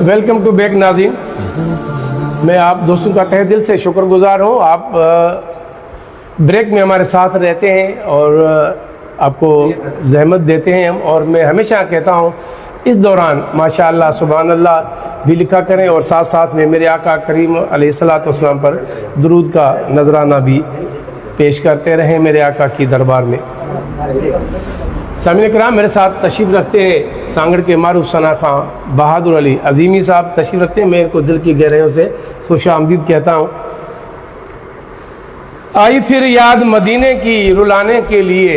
Welcome to back ناظرین، میں آپ دوستوں کا تہہ دل سے شکر گزار ہوں۔ آپ بریک میں ہمارے ساتھ رہتے ہیں اور آپ کو زحمت دیتے ہیں، اور میں ہمیشہ کہتا ہوں اس دوران ماشاءاللہ سبحان اللہ بھی لکھا کریں، اور ساتھ ساتھ میں میرے آقا کریم علیہ الصلوۃ والسلام پر درود کا نذرانہ بھی پیش کرتے رہیں میرے آقا کی دربار میں۔ سامعین کرام، میرے ساتھ تشریف رکھتے ہیں سانگڑ کے معروف ثنا خواں بہادر علی عظیمی صاحب تشریف رکھتے ہیں۔ میں ان کو دل کی گہرائیوں سے خوش آمدید کہتا ہوں۔ آئی پھر یاد مدینے کی رلانے کے لیے،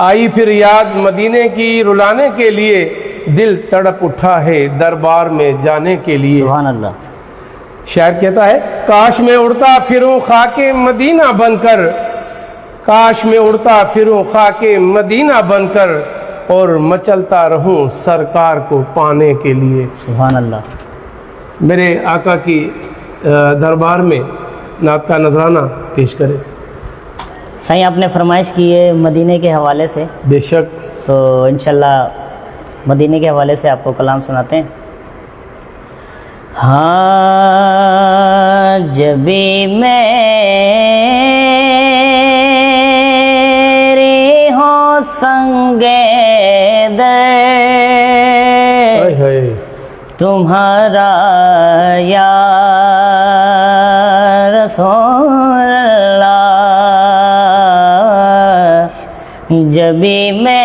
آئی پھر یاد مدینے کی رلانے کے لیے، دل تڑپ اٹھا ہے دربار میں جانے کے لیے۔ سبحان اللہ۔ شاعر کہتا ہے کاش میں اڑتا پھروں خاک مدینہ بن کر، کاش میں اڑتا پھروں خاک مدینہ بن کر، اور مچلتا رہوں سرکار کو پانے کے لیے۔ سبحان اللہ۔ میرے آقا کی دربار میں نعت کا نذرانہ پیش کرے۔ سائیں آپ نے فرمائش کی ہے مدینے کے حوالے سے، بے شک۔ تو انشاءاللہ مدینے کے حوالے سے آپ کو کلام سناتے ہیں۔ ہاں جبھی میری ہو سنگ در تمہارا یا رسول اللہ، جبھی میری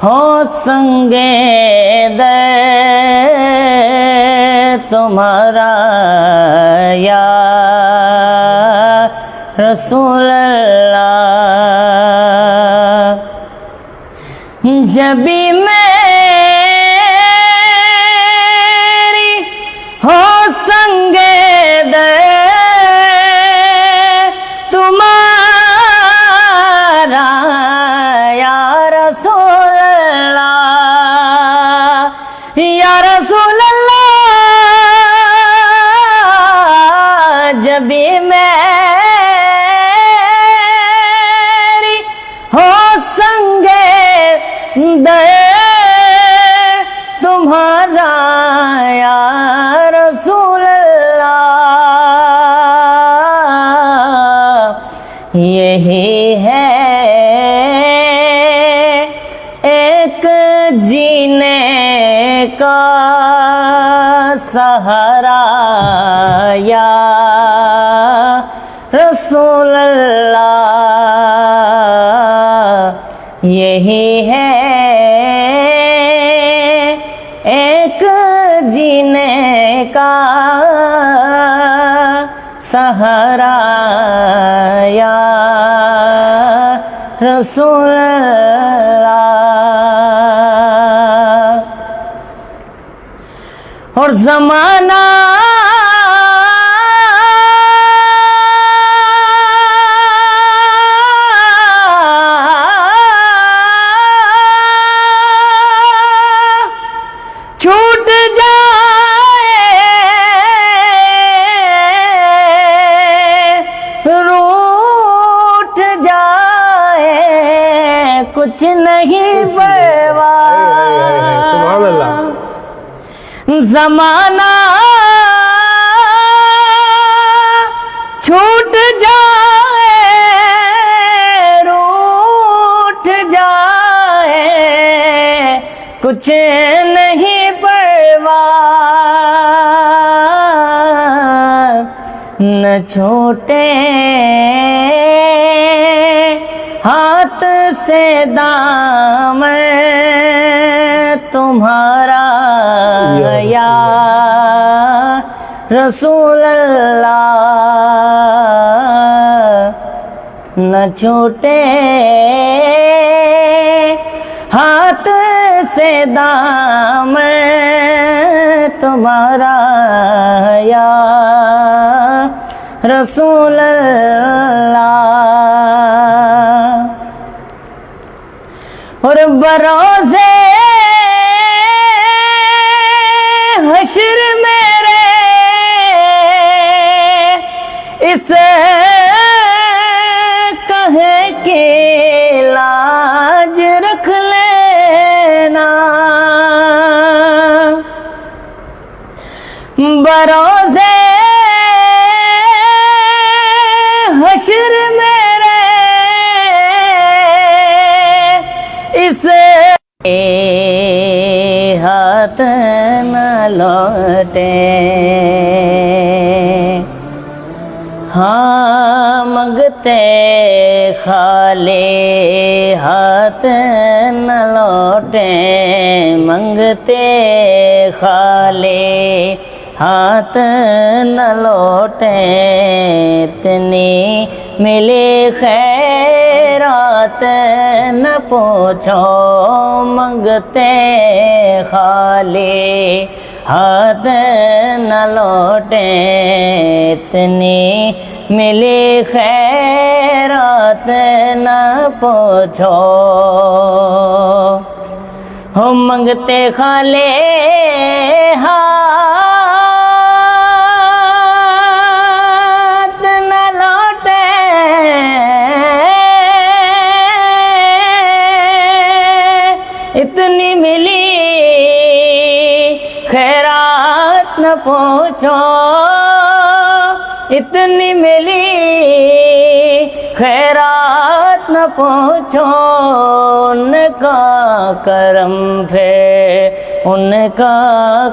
ہو سنگ در تمہارا یا رسول اللہ، جبھی میری ہو سنگ در تمہارا یا رسول اللہ، یا رسول اللہ، جبھی میری ہو سنگ در تمہارا یا رسول اللہ، یہی ہے ایک جینے کا سہارا یا رسول اللہ، یہی ہے ایک جینے کا سہارا یا رسول اللہ۔ اور زمانہ چھوٹ جائے روٹ جائے کچھ نہیں پرواہ، سبحان اللہ۔ زمانہ چھوٹ جائے روٹ جائے کچھ نہیں پرواہ، نہ چھوٹے ہاتھ سے دامن تمہارا یا رسول اللہ، نہ چھوٹے ہاتھ سے دامن تمہارا یا رسول اللہ۔ اور بروزے حشر میرے اس کہے کہ لاج رکھ لینا، روزے حشر میرے اس ہاتھ نہ لوٹے، ہاں منگتے خالی ہاتھ نہ لوٹے، منگتے خالی ہاتھ نہ لوٹے، اتنی ملی خیرات نہ پوچھو، منگتے خالی ہاتھ نہ لوٹے، اتنی ملی خیرات نہ پوچھو، ہم منگتے خالی ہاتھ نہ لوٹے، اتنی ملی خیرات نہ پوچھو، اتنی ملی خیرات نہ پوچھو، ان کا کرم ہے، ان کا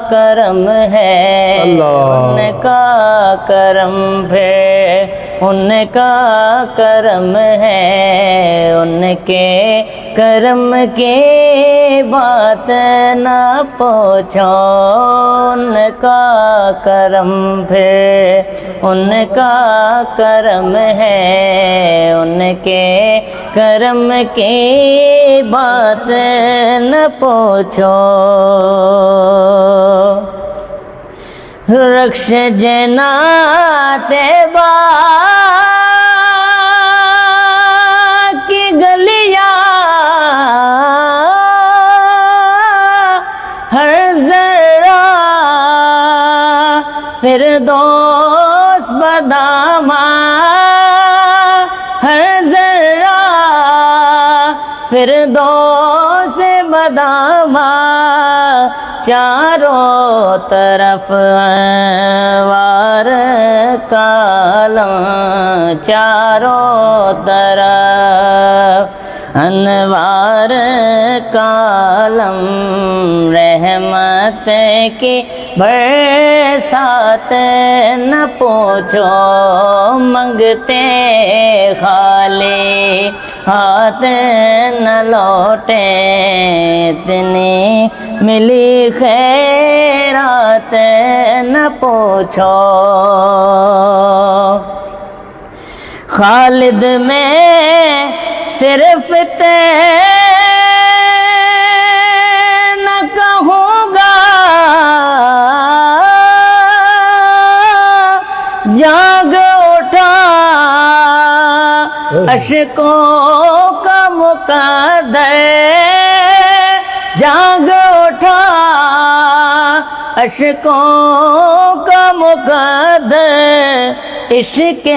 کرم ہے، ان کا کرم ہے، ان کا کرم ہے، ان کے کرم کی بات نہ پوچھو، ان کا کرم ہے، ان کا کرم ہے، ان کے کرم کی بات نہ پوچھو، رکش جنات با کی گلیاں ہر ذرہ فردوس بدامہ، ہر ذرہ فردوس بدامہ، چاروں طرف انوار کا عالم، چاروں طرف انوار کا عالم، رحمت کی برسات نہ پوچھو، منگتے خالی ہاتھ نہ لوٹے، اتنی ملی خیرات نہ پوچھو، خالد میں صرف نہ کہوں گا، جاگ اٹھا اشکوں کا مقدر، جاگ اٹھا اشکوں کا مقدر، عشق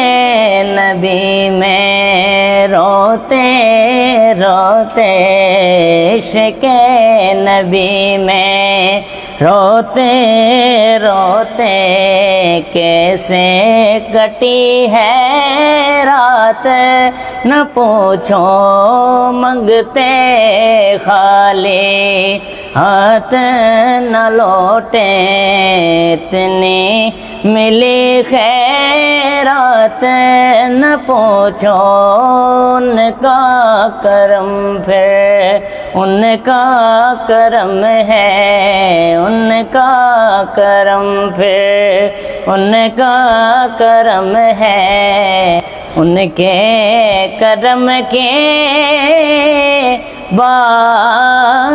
نبی میں روتے روتے، عشق نبی میں روتے روتے، کیسے کٹی ہے رات نہ پوچھو، منگتے خالی ہاتھ نہ لوٹے، اتنی ملی خیرات نہ پوچھو، ان کا کرم ہے، ان کا کرم ہے، ان کا کرم ہے، ان کا کرم ہے، ان کے کرم کے بان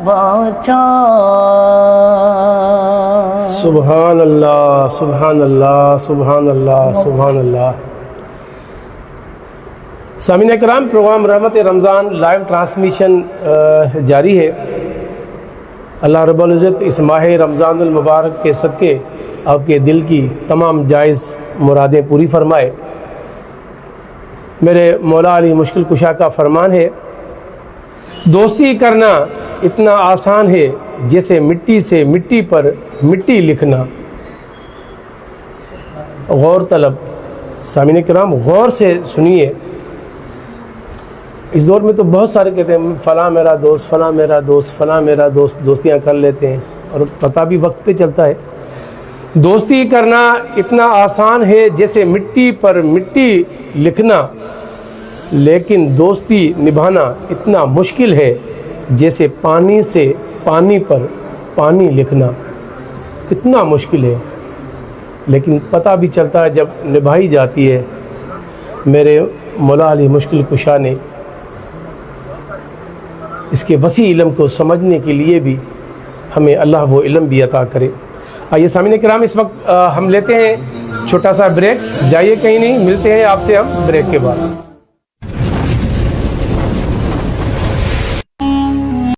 پہنچو۔ سبحان اللہ سبحان اللہ سبحان اللہ سبحان اللہ۔ سامعین اکرام، پروگرام رحمت رمضان لائیو ٹرانسمیشن جاری ہے۔ اللہ رب العزت اس ماہ رمضان المبارک کے صدقے آپ کے دل کی تمام جائز مرادیں پوری فرمائے۔ میرے مولا علی مشکل کشا کا فرمان ہے، دوستی کرنا اتنا آسان ہے جیسے مٹی سے مٹی پر مٹی لکھنا، غور طلب. سامعین کرام غور سے سنیے. اس دور میں تو بہت سارے کہتے ہیں فلاں میرا دوست، فلاں میرا دوست، فلاں میرا دوست، دوستیاں کر لیتے ہیں اور پتہ بھی وقت پہ چلتا ہے. دوستی کرنا اتنا آسان ہے جیسے مٹی پر مٹی لکھنا، لیکن دوستی نبھانا اتنا مشکل ہے جیسے پانی سے پانی پر پانی لکھنا. اتنا مشکل ہے لیکن پتہ بھی چلتا ہے جب نبھائی جاتی ہے. میرے مولا علی مشکل کشا نے اس کے وسیع علم کو سمجھنے کے لیے بھی ہمیں اللہ وہ علم بھی عطا کرے. آئیے سامعین کرام اس وقت ہم لیتے ہیں چھوٹا سا بریک. جائیے کہیں نہیں، ملتے ہیں آپ سے ہم بریک کے بعد.